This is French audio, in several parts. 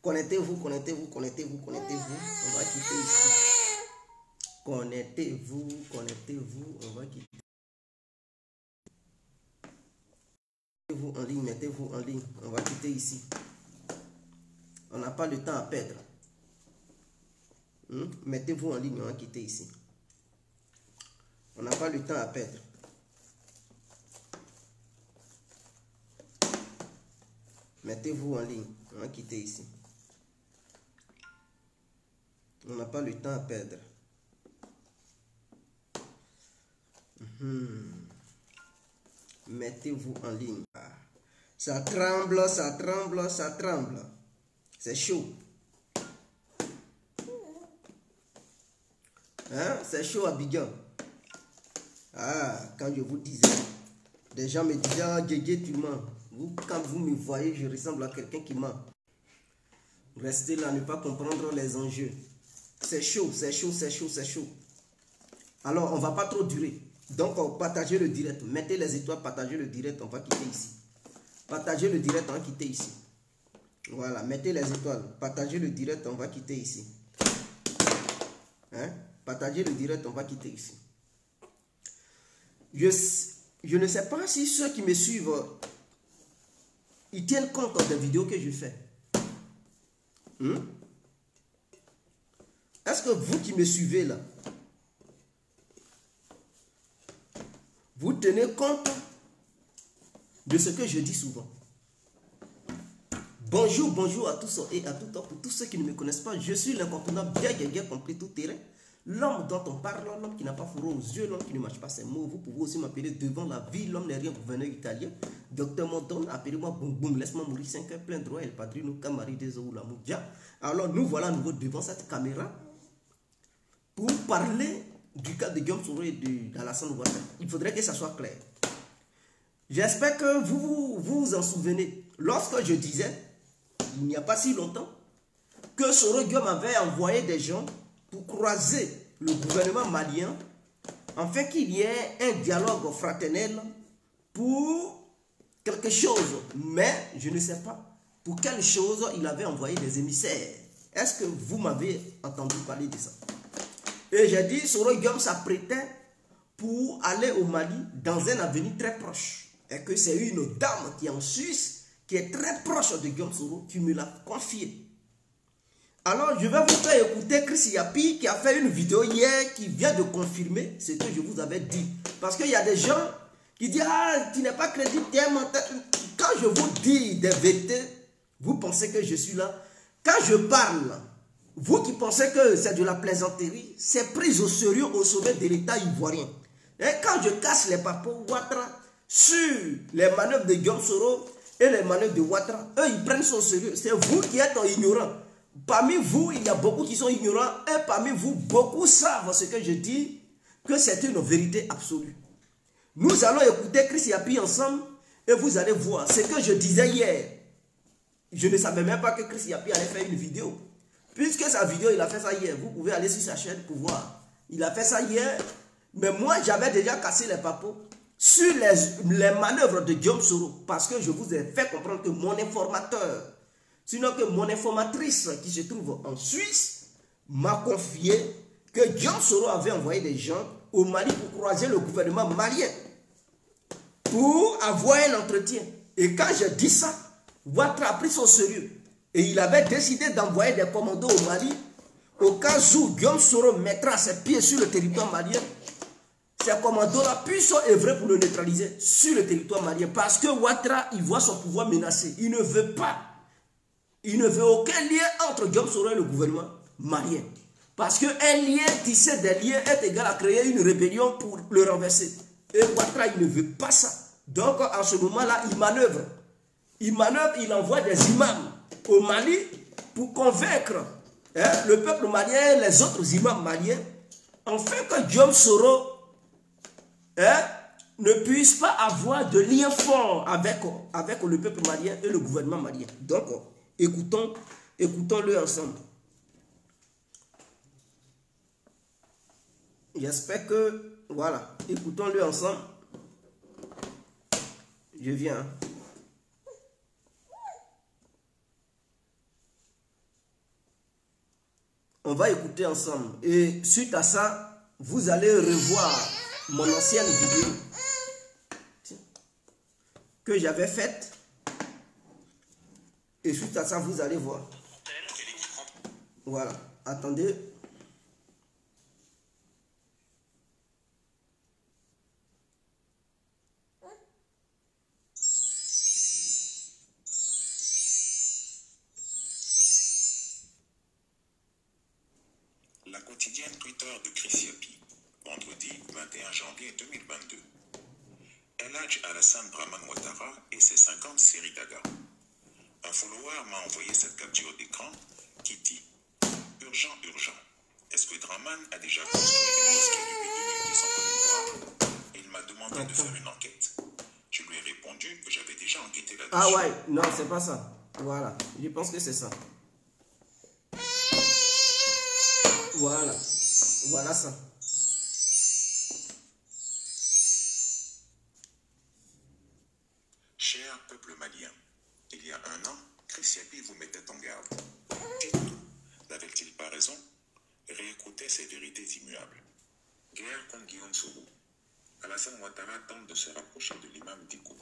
Connectez-vous, connectez-vous, connectez-vous, connectez-vous. On va quitter ici. Connectez-vous, connectez-vous. On va quitter. Mettez-vous en ligne, mettez-vous en ligne. On va quitter ici. On n'a pas le temps à perdre. Mettez-vous en ligne, on va quitter ici. On n'a pas le temps à perdre. Mettez-vous en ligne, on va quitter ici. On n'a pas le temps à perdre. Mettez-vous en ligne. Ça tremble, ça tremble, ça tremble. C'est chaud. Hein? C'est chaud à Abidjan. Ah, quand je vous disais, des gens me disaient, ah, Guégué, tu mens. Quand vous me voyez, je ressemble à quelqu'un qui ment. Restez là, ne pas comprendre les enjeux. C'est chaud, c'est chaud, c'est chaud, c'est chaud. Alors, on ne va pas trop durer. Donc, partagez le direct. Mettez les étoiles, partagez le direct, on va quitter ici. Partagez le direct, on va quitter ici. Voilà, mettez les étoiles. Partagez le direct, on va quitter ici. Hein? Partagez le direct, on va quitter ici. Je ne sais pas si ceux qui me suivent, ils tiennent compte des vidéos que je fais. Est-ce que vous qui me suivez là, vous tenez compte de ce que je dis souvent? Bonjour, bonjour à tous et à toutes. Pour tous ceux qui ne me connaissent pas, je suis l'incontournable bien compris tout terrain. L'homme dont on parle, l'homme qui n'a pas fourreau aux yeux, l'homme qui ne mâche pas ses mots. Vous pouvez aussi m'appeler devant la vie, l'homme n'est rien gouverneur italien. Docteur Monton, appelez-moi boum boum, laisse-moi mourir 5 heures plein droit, el padrino camari des ou la moudia. Alors nous voilà nouveau devant cette caméra pour parler du cas de Guillaume Soro et d'Alassane Ouattara. Il faudrait que ça soit clair. J'espère que vous vous en souvenez. Lorsque je disais, il n'y a pas si longtemps, que Soro Guillaume avait envoyé des gens pour croiser le gouvernement malien, afin qu'il y ait un dialogue fraternel pour quelque chose. Mais je ne sais pas pour quelle chose il avait envoyé des émissaires. Est-ce que vous m'avez entendu parler de ça? Et j'ai dit, Soro Guillaume s'apprêtait pour aller au Mali dans un avenir très proche. Et que c'est une dame qui est en Suisse, qui est très proche de Guillaume Soro, qui me l'a confié. Alors, je vais vous faire écouter Chris Yapi qui a fait une vidéo hier qui vient de confirmer ce que je vous avais dit. Parce qu'il y a des gens qui disent, ah, tu n'es pas crédible, tu es menteur. Quand je vous dis des vérités, vous pensez que je suis là. Quand je parle, vous qui pensez que c'est de la plaisanterie, c'est pris au sérieux au sommet de l'État ivoirien. Et quand je casse les papos Ouattara sur les manœuvres de Guillaume Soro et les manœuvres de Ouattara, eux ils prennent ça au sérieux. C'est vous qui êtes ignorants. Parmi vous, il y a beaucoup qui sont ignorants et parmi vous, beaucoup savent ce que je dis, que c'est une vérité absolue. Nous allons écouter Chris Yapi ensemble et vous allez voir ce que je disais hier. Je ne savais même pas que Chris Yapi allait faire une vidéo. Puisque sa vidéo, il a fait ça hier. Vous pouvez aller sur sa chaîne pour voir. Il a fait ça hier. Mais moi, j'avais déjà cassé les papos sur les manœuvres de Guillaume Soro. Parce que je vous ai fait comprendre que mon informateur, sinon que mon informatrice qui se trouve en Suisse, m'a confié que Guillaume Soro avait envoyé des gens au Mali pour croiser le gouvernement malien. Pour avoir un entretien. Et quand je dis ça, Ouattara a pris son sérieux. Et il avait décidé d'envoyer des commandos au Mali au cas où Guillaume Soro mettra ses pieds sur le territoire malien. Ces commandos-là puissent œuvrer pour le neutraliser sur le territoire malien. Parce que Ouattara, il voit son pouvoir menacé. Il ne veut pas. Il ne veut aucun lien entre Guillaume Soro et le gouvernement malien. Parce qu'un lien, tisser des liens est égal à créer une rébellion pour le renverser. Et Ouattara, il ne veut pas ça. Donc, en ce moment-là, il manœuvre. Il envoie des imams au Mali pour convaincre le peuple malien et les autres imams maliens, afin que Guillaume Soro ne puisse pas avoir de lien fort avec le peuple malien et le gouvernement malien. Donc, écoutons-le ensemble. J'espère que, voilà, écoutons-le ensemble. Je viens. On va écouter ensemble. Et suite à ça, vous allez revoir mon ancienne vidéo que j'avais faite. Et suite à ça, vous allez voir. Voilà. Attendez. La quotidienne Twitter de Chris Yapi, vendredi 21 janvier 2022. Elhadj Alassane Draman Ouattara et ses 50 séries d'Aga. Un follower m'a envoyé cette capture d'écran qui dit « Urgent, urgent. Est-ce que Draman a déjà construit une mosquée depuis 2010 en Côte d'Ivoire ?» Il m'a demandé de faire une enquête. Je lui ai répondu que j'avais déjà enquêté là-dessus. Ah ouais, non, c'est pas ça. Voilà, je pense que c'est ça. Voilà, voilà ça. Cher peuple malien, il y a un an, Chris Yapi vous mettait en garde. Dites-nous, n'avait-il pas raison? Réécoutez ces vérités immuables. Guerre contre Guillaume Soro. Alassane Ouattara tente de se rapprocher de l'imam Dicko.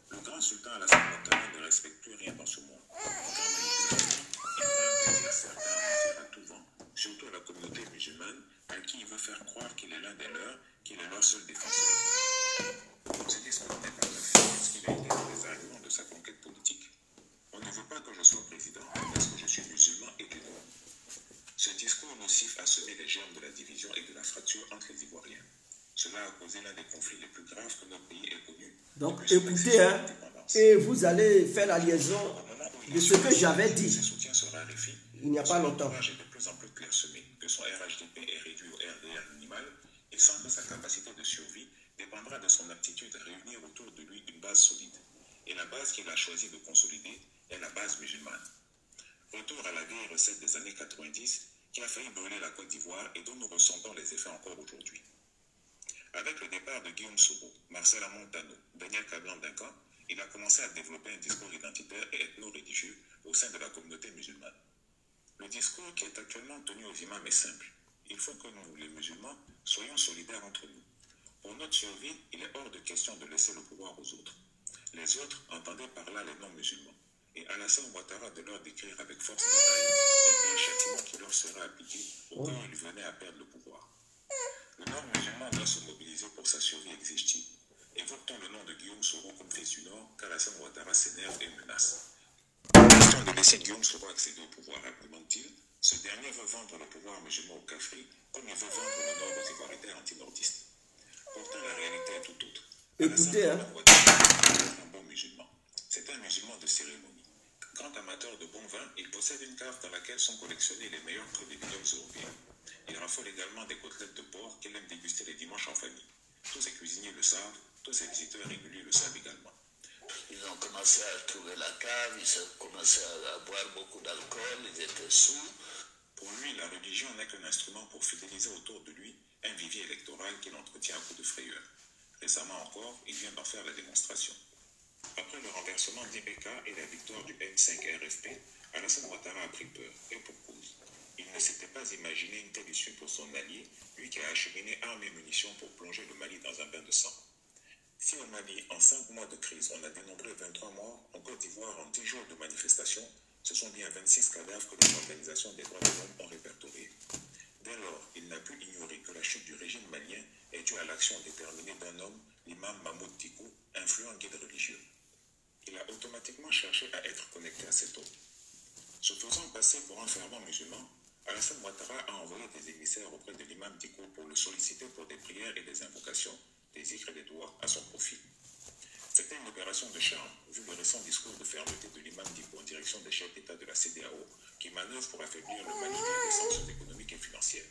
Le grand sultan Alassane Ouattara ne respecte plus rien dans ce monde. Grand manipulateur, il prend un plaisir certain à mentir à tout vent, surtout à la communauté musulmane, à qui il veut faire croire qu'il est l'un des leurs, qu'il est leur seul défenseur. Ce discours n'est pas fait parce qu'il a été dans les arguments de sa conquête politique. On ne veut pas que je sois président parce que je suis musulman et du droit. Ce discours nocif a semé les germes de la division et de la fracture entre les Ivoiriens. Cela a causé l'un des conflits les plus graves que notre pays ait connu. Donc écoutez, hein, et vous allez faire la liaison de ce que j'avais dit il n'y a pas longtemps. Son est de plus en plus clairsemé, que son RHDP est réduit au RDR minimal, et sans que sa capacité de survie dépendra de son aptitude à réunir autour de lui une base solide. Et la base qu'il a choisi de consolider est la base musulmane. Retour à la vieille recette des années 90 qui a failli brûler la Côte d'Ivoire et dont nous ressentons les effets encore aujourd'hui. Avec le départ de Guillaume Soro, Marcel Amontano, Daniel Kablan-Duncan, il a commencé à développer un discours identitaire et ethno-religieux au sein de la communauté musulmane. Le discours qui est actuellement tenu aux imams est simple. Il faut que nous, les musulmans, soyons solidaires entre nous. Pour notre survie, il est hors de question de laisser le pouvoir aux autres. Les autres entendaient par là les non-musulmans. Et Alassane Ouattara de leur décrire avec force détail les pires châtiments qui leur seraient appliqués au cas où ils venaient à perdre le pouvoir. Le non-musulman doit se mobiliser pour sa survie, exige-t-il. Évoque-t-on le nom de Guillaume Soro comme fils du Nord, qu'Alassane Ouattara s'énerve et menace. Question de laisser Guillaume Soro accéder au pouvoir, argumente-t-il. Ce dernier veut vendre le pouvoir musulman au Cafri comme il veut vendre le Nord aux Ivoiriens anti-nordistes. Pourtant, la réalité est tout autre. Écoutez, hein. C'est un bon musulman. C'est un musulman de cérémonie. Grand amateur de bon vin, il possède une cave dans laquelle sont collectionnés les meilleurs produits européens. Il raffole également des côtelettes de porc qu'il aime déguster les dimanches en famille. Tous ses cuisiniers le savent, tous ses visiteurs réguliers le savent également. Ils ont commencé à trouver la cave, ils ont commencé à boire beaucoup d'alcool, ils étaient sous. Pour lui, la religion n'est qu'un instrument pour fidéliser autour de lui un vivier électoral qu'il entretient à coups de frayeur. Récemment encore, il vient d'en faire la démonstration. Après le renversement d'IBK et la victoire du M5 RFP, Alassane Ouattara a pris peur, et pour cause. Il ne s'était pas imaginé une telle issue pour son allié, lui qui a acheminé armes et munitions pour plonger le Mali dans un bain de sang. Si au Mali, en 5 mois de crise, on a dénombré 23 morts, en Côte d'Ivoire, en 10 jours de manifestations, ce sont bien 26 cadavres que les organisations des droits de l'homme ont répertoriés. Dès lors, il n'a pu ignorer que la chute du régime malien est due à l'action déterminée d'un homme, l'imam Mahmoud Dicko, influent guide religieux. Il a automatiquement cherché à être connecté à cet homme. Se faisant passer pour un fervent musulman, Alassane Ouattara a envoyé des émissaires auprès de l'imam Dicko pour le solliciter pour des prières et des invocations, des zikrs et des doigts à son profit. C'était une opération de charme, vu le récent discours de fermeté de l'imam Dicko en direction des chefs d'État de la CEDEAO, qui manœuvre pour affaiblir le Mali via des sanctions économiques et financières.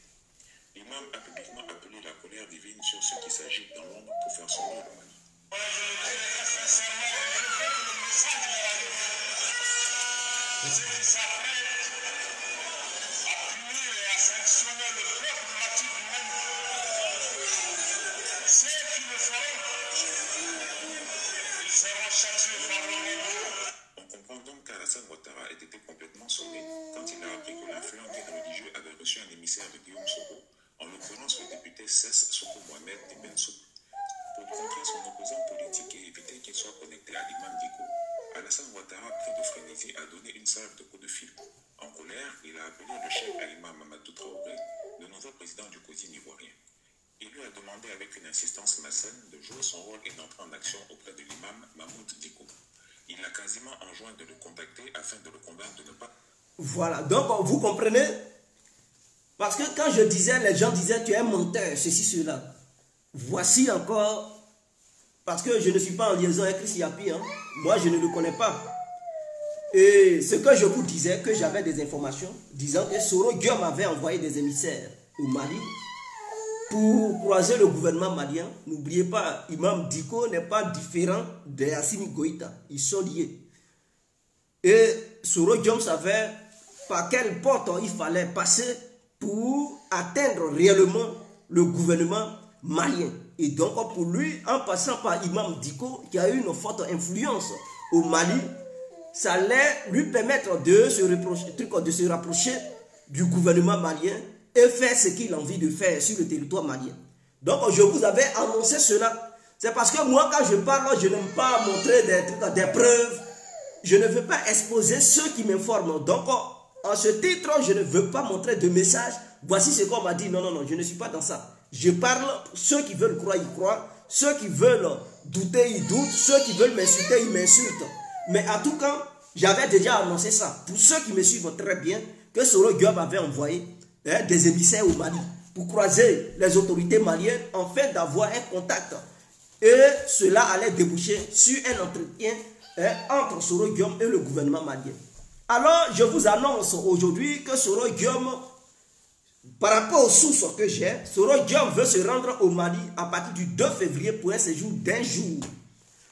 L'imam a publiquement appelé la colère divine sur ceux qui s'agitent dans l'ombre pour faire sombrer le Mali. On comprend donc qu'à Alassane Ouattara ait été complètement sonné quand il a appris que l'influent guide religieux avait reçu un émissaire de Guillaume Soro, en l'occurrence le député Cess Soko Mohamed Dibensou. Pour contrer son opposant politique et éviter qu'il soit connecté à l'imam Diko, Alassane Ouattara, pris de frénésie, a donné une salve de coups de fil. En colère, il a appelé le chef à l'imam Mamadou Traoré, le nouveau président du COSIN ivoirien. Il lui a demandé avec une insistance malsaine de jouer son rôle et d'entrer en action auprès de l'imam Mahmoud Diko. Il a quasiment enjoint de le contacter afin de le convaincre de ne pas... Voilà, donc vous comprenez? Parce que quand je disais, les gens disaient tu es un menteur, ceci, cela. Voici encore, parce que je ne suis pas en liaison avec Chris Yapi, hein. Moi je ne le connais pas. Et ce que je vous disais, que j'avais des informations disant que Soro Guillaume avait envoyé des émissaires au Mali pour croiser le gouvernement malien. N'oubliez pas, Imam Diko n'est pas différent de Assimi Goïta. Ils sont liés. Et Soro Guillaume savait par quelle porte il fallait passer pour atteindre réellement le gouvernement malien. Et donc pour lui, en passant par Imam Diko, qui a eu une forte influence au Mali, ça allait lui permettre de se rapprocher du gouvernement malien et faire ce qu'il a envie de faire sur le territoire malien. Donc je vous avais annoncé cela. C'est parce que moi quand je parle, je n'aime pas montrer des preuves. Je ne veux pas exposer ceux qui m'informent. Donc en ce titre, je ne veux pas montrer de message. Voici ce qu'on m'a dit. Non, non, non, je ne suis pas dans ça. Je parle, ceux qui veulent croire, ils croient. Ceux qui veulent douter, ils doutent. Ceux qui veulent m'insulter, ils m'insultent. Mais à tout cas, j'avais déjà annoncé ça. Pour ceux qui me suivent très bien, que Soro Guillaume avait envoyé des émissaires au Mali pour croiser les autorités maliennes afin d'avoir un contact. Et cela allait déboucher sur un entretien entre Soro Guillaume et le gouvernement malien. Alors, je vous annonce aujourd'hui que Soro Guillaume, par rapport aux sources que j'ai, Soro Guillaume veut se rendre au Mali à partir du 2 février pour un séjour d'un jour.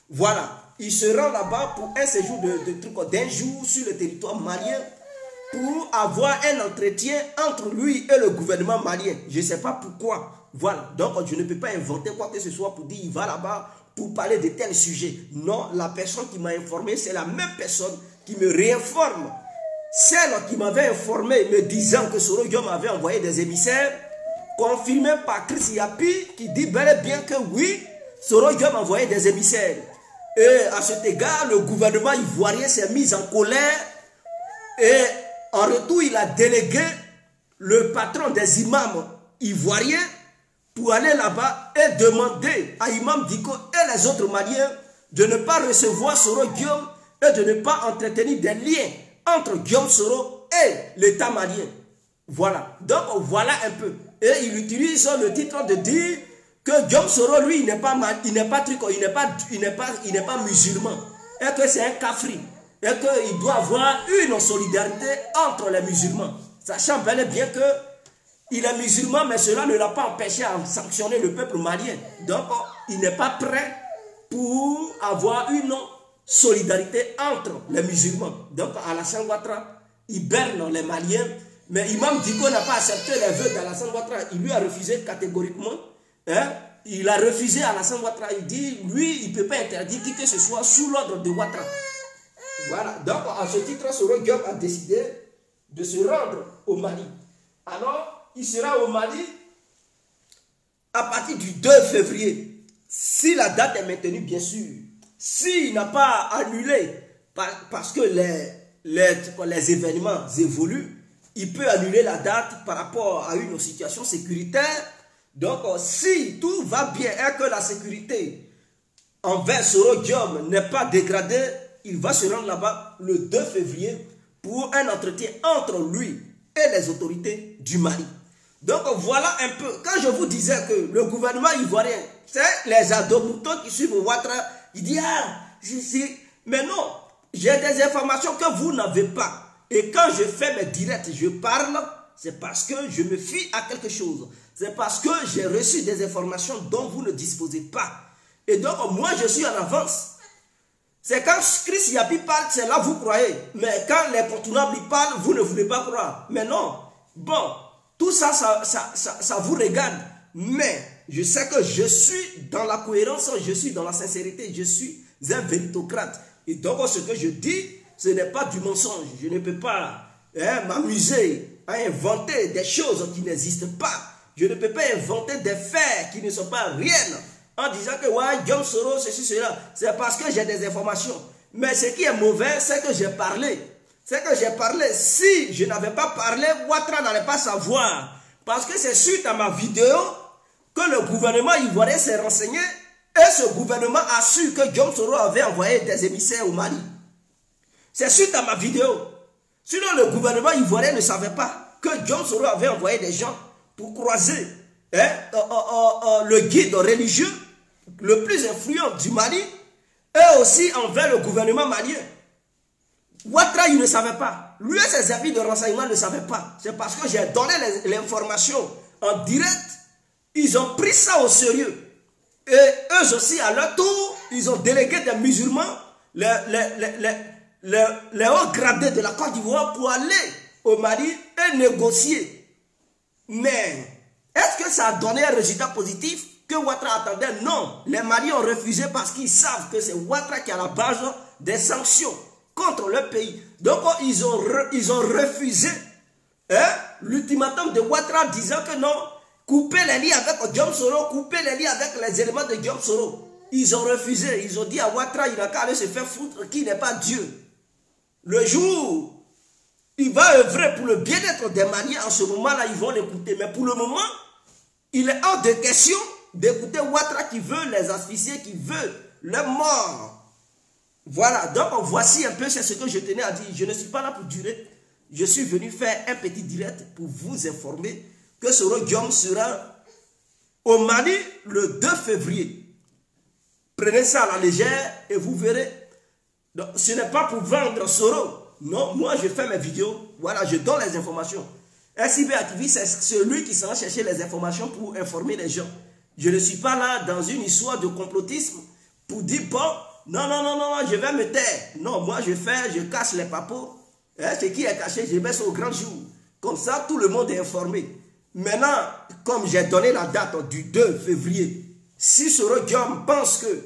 Voilà. Il se rend là-bas pour un séjour d'un jour sur le territoire malien pour avoir un entretien entre lui et le gouvernement malien. Je ne sais pas pourquoi. Voilà. Donc, je ne peux pas inventer quoi que ce soit pour dire il va là-bas pour parler de tels sujets. Non, la personne qui m'a informé, c'est la même personne qui me réinforme. Celle qui m'avait informé me disant que Soro Guillaume avait envoyé des émissaires, confirmé par Chris Yapi, qui dit bel et bien que oui, Soro Guillaume a envoyé des émissaires. Et à cet égard, le gouvernement ivoirien s'est mis en colère et en retour, il a délégué le patron des imams ivoiriens pour aller là-bas et demander à Imam Diko et les autres Maliens de ne pas recevoir Soro Guillaume et de ne pas entretenir des liens entre Guillaume Soro et l'État malien. Voilà. Donc voilà un peu. Et il utilise le titre de dire que Guillaume Soro, lui, il n'est pas musulman. Et que c'est un kafri. Et qu'il doit avoir une solidarité entre les musulmans. Sachant bel et bien qu'il est musulman, mais cela ne l'a pas empêché à sanctionner le peuple malien. Donc, il n'est pas prêt pour avoir une solidarité entre les musulmans. Donc, Alassane Ouattara, il berne les Maliens. Mais Imam Diko n'a pas accepté les vœux d'Alassane Ouattara. Il lui a refusé catégoriquement. Il a refusé Alassane Ouattara. Il dit, lui, il ne peut pas interdire qui que ce soit sous l'ordre de Ouattara. Voilà. Donc, à ce titre, Soro Guillaume a décidé de se rendre au Mali. Alors, il sera au Mali à partir du 2 février. Si la date est maintenue, bien sûr. S'il n'a pas annulé, parce que les événements évoluent, il peut annuler la date par rapport à une situation sécuritaire. Donc, si tout va bien et que la sécurité envers Soro Guillaume n'est pas dégradée, il va se rendre là-bas le 2 février pour un entretien entre lui et les autorités du Mali. Donc, voilà un peu. Quand je vous disais que le gouvernement ivoirien, c'est les adomoutons qui suivent Ouattara, il dit, mais non, j'ai des informations que vous n'avez pas. Et quand je fais mes directs, je parle, c'est parce que je me fie à quelque chose. C'est parce que j'ai reçu des informations dont vous ne disposez pas. Et donc, moi, je suis en avance. C'est quand Chris Yapi parle, c'est là vous croyez. Mais quand les contournables parlent, vous ne voulez pas croire. Mais non. Bon, tout ça, ça vous regarde. Mais je sais que je suis dans la cohérence, je suis dans la sincérité, je suis un véritocrate. Et donc, ce que je dis, Ce n'est pas du mensonge. Je ne peux pas m'amuser à inventer des choses qui n'existent pas. Je ne peux pas inventer des faits qui ne sont pas réels en disant que ouais, Guillaume Soro, ceci, cela. C'est parce que j'ai des informations. Mais ce qui est mauvais, c'est que j'ai parlé. C'est que j'ai parlé. Si je n'avais pas parlé, Ouattara n'allait pas savoir. Parce que c'est suite à ma vidéo que le gouvernement ivoirien s'est renseigné et ce gouvernement a su que Guillaume Soro avait envoyé des émissaires au Mali. C'est suite à ma vidéo. Sinon, le gouvernement ivoirien ne savait pas que Guillaume Soro avait envoyé des gens pour croiser le guide religieux le plus influent du Mali et aussi envers le gouvernement malien. Ouattara, il ne savait pas. Lui et ses amis de renseignement ne savaient pas. C'est parce que j'ai donné l'information en direct. Ils ont pris ça au sérieux. Et eux aussi, à leur tour, ils ont délégué des musulmans, les hauts gradés de la Côte d'Ivoire pour aller au Mali et négocier. Mais est-ce que ça a donné un résultat positif que Ouattara attendait? Non. Les Maliens ont refusé parce qu'ils savent que c'est Ouattara qui a la base des sanctions contre le pays. Donc ils ont refusé l'ultimatum de Ouattara disant que non, couper les liens avec Guillaume Soro, couper les liens avec les éléments de Guillaume Soro. Ils ont refusé. Ils ont dit à Ouattara, il n'a qu'à aller se faire foutre, qu'il n'est pas Dieu. Le jour, il va œuvrer pour le bien-être des Maliens. En ce moment-là, ils vont l'écouter. Mais pour le moment, il est hors de question d'écouter Ouattara qui veut les asphyxier, qui veut leur mort. Voilà, donc voici un peu ce que je tenais à dire. Je ne suis pas là pour durer. Je suis venu faire un petit direct pour vous informer que Soro Guillaume sera au Mali le 2 février. Prenez ça à la légère et vous verrez. Donc, ce n'est pas pour vendre Soro. Non, moi je fais mes vidéos. Voilà, je donne les informations. SIB activiste, c'est celui qui s'en chercher les informations pour informer les gens. Je ne suis pas là dans une histoire de complotisme pour dire bon, non, je vais me taire. Non, moi je cache les papos. Ce qui est caché, je mets ça au grand jour. Comme ça, tout le monde est informé. Maintenant, comme j'ai donné la date du 2 février, si Soro Guillaume pense que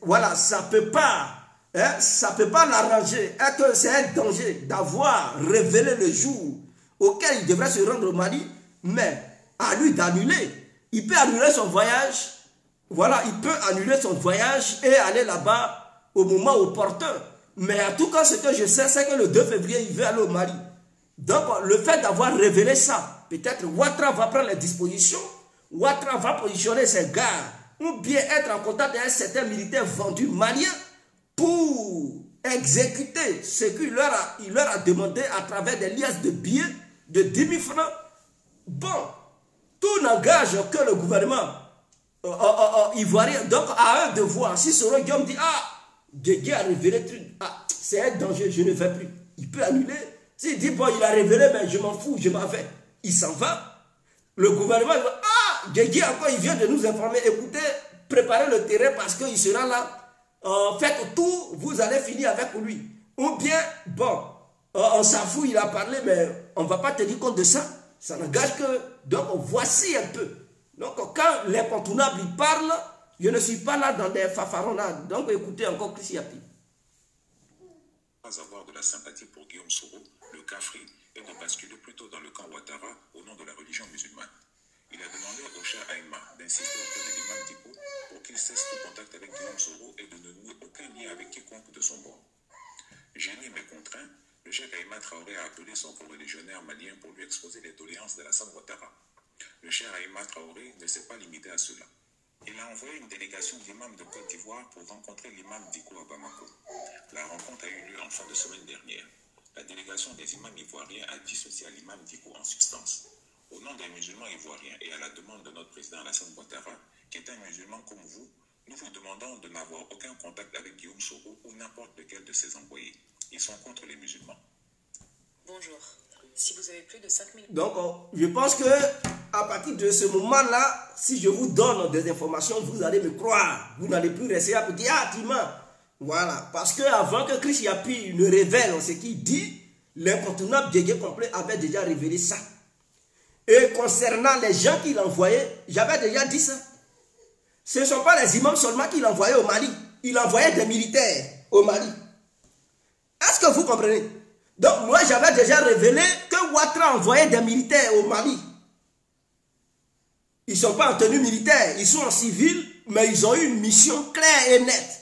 voilà, ça ne peut pas l'arranger et que c'est un danger d'avoir révélé le jour auquel il devrait se rendre au Mali, mais à lui d'annuler. Il peut annuler son voyage. Voilà, il peut annuler son voyage et aller là-bas au moment opportun. Mais en tout cas, ce que je sais, c'est que le 2 février, il veut aller au Mali. Donc, le fait d'avoir révélé ça, peut-être Ouattara va prendre les dispositions, Ouattara va positionner ses gars, ou bien être en contact avec certains militaires vendus maliens pour exécuter ce qu'il leur a demandé à travers des liasses de billets de 10 000 francs. Bon, tout n'engage que le gouvernement ivoirien. Donc, à eux de voir. Si Soro Guillaume dit, ah, Guégué a révélé le truc, ah, c'est un danger, je ne vais plus. Il peut annuler. S'il dit, bon, il a révélé, mais je m'en fous, je m'en vais. Il s'en va. Le gouvernement, il va, ah, Guégué encore, il vient de nous informer. Écoutez, préparez le terrain parce qu'il sera là. Faites tout, vous allez finir avec lui. Ou bien, bon, on s'en fout, il a parlé, mais on ne va pas tenir compte de ça. Ça n'engage que... Donc, voici un peu. Donc, quand l'incontournable, il parle, je ne suis pas là dans des fafaronnades. Donc, écoutez encore Chris Yapi. Pas avoir de la sympathie pour Guillaume Soro, le Kafri, et de basculer plutôt dans le camp Ouattara au nom de la religion musulmane. Il a demandé au Cheikh Aïma d'insister auprès de l'imam Diko pour qu'il cesse tout contact avec Guillaume Soro et de ne nouer aucun lien avec quiconque de son bord. Gêné mais contraint, le Cheikh Aïma Traoré a appelé son co-religionnaire malien pour lui exposer les doléances de l'Assane Ouattara. Le Cheikh Aïma Traoré ne s'est pas limité à cela. Il a envoyé une délégation d'imams de Côte d'Ivoire pour rencontrer l'imam Diko à Bamako. La rencontre a eu lieu en fin de semaine dernière. La délégation des imams ivoiriens a dissocié à l'imam Diko en substance. Au nom des musulmans ivoiriens et à la demande de notre président Alassane Ouattara, qui est un musulman comme vous, nous vous demandons de n'avoir aucun contact avec Guillaume Soro ou n'importe lequel de ses envoyés. Ils sont contre les musulmans. Bonjour. Si vous avez plus de 5 000... Donc, je pense que à partir de ce moment-là, si je vous donne des informations, vous allez me croire. Vous n'allez plus rester à vous dire, ah, Tima. Voilà. Parce que avant que Chris Yapi ne révèle ce qu'il dit, l'incontournable Guégué complet avait déjà révélé ça. Et concernant les gens qu'il envoyait, j'avais déjà dit ça. Ce ne sont pas les imams seulement qu'il envoyait au Mali. Il envoyait des militaires au Mali. Est-ce que vous comprenez? Donc moi j'avais déjà révélé que Ouattara envoyait des militaires au Mali. Ils ne sont pas en tenue militaire, ils sont en civil, mais ils ont eu une mission claire et nette.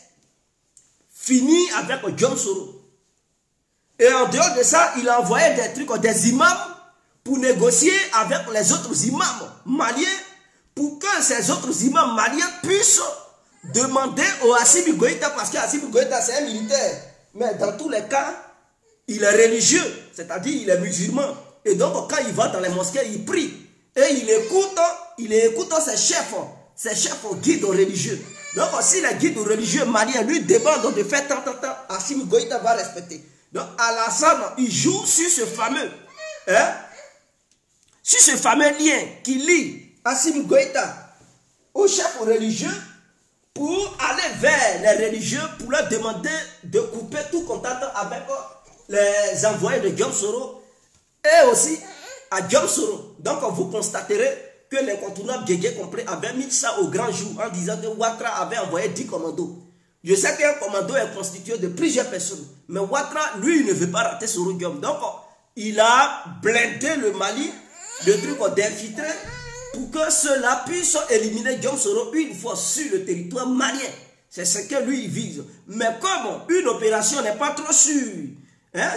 Fini avec John Soro. Et en dehors de ça, il a envoyé des trucs, des imams, pour négocier avec les autres imams maliens, pour que ces autres imams maliens puissent demander au Assimi Goïta, parce que Assimi Goïta c'est un militaire, mais dans tous les cas, il est religieux, c'est-à-dire il est musulman. Et donc quand il va dans les mosquées, il prie. Et il écoute ses chefs guides religieux. Donc si les guides religieux maliens lui demandent de faire tant, Assimi Goïta va respecter. Donc Alassane, il joue sur ce fameux, sur ce fameux lien qui lie Assimi Goïta aux chefs religieux pour aller vers les religieux pour leur demander de couper tout contact avec les envoyés de John Soro et aussi à John Soro. Donc vous constaterez que l'incontournable Guégué complet avait mis ça au grand jour en disant que Ouattara avait envoyé 10 commandos. Je sais qu'un commando est constitué de plusieurs personnes, mais Ouattara, lui, il ne veut pas rater Soro Guillaume. Donc il a blindé le Mali de trucs d'infiltrés pour que ceux-là puissent éliminer Guillaume Soro une fois sur le territoire malien. C'est ce que lui il vise. Mais comme une opération n'est pas trop sûre,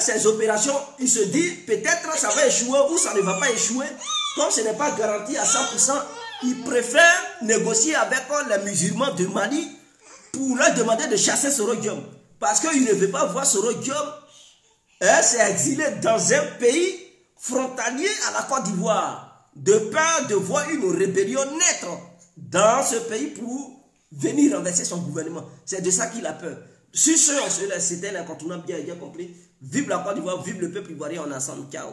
ces opérations, il se dit peut-être ça va échouer ou ça ne va pas échouer. Comme ce n'est pas garanti à 100%, il préfère négocier avec les musulmans du Mali pour leur demander de chasser Soro Guillaume. Parce qu'il ne veut pas voir Soro Guillaume s'exiler dans un pays frontalier à la Côte d'Ivoire, de peur de voir une rébellion naître dans ce pays pour venir renverser son gouvernement. C'est de ça qu'il a peur. Sur ce, c'était l'incontournable bien compris. Vive la Côte d'Ivoire, vive le peuple ivoirien, on est ensemble. Ciao.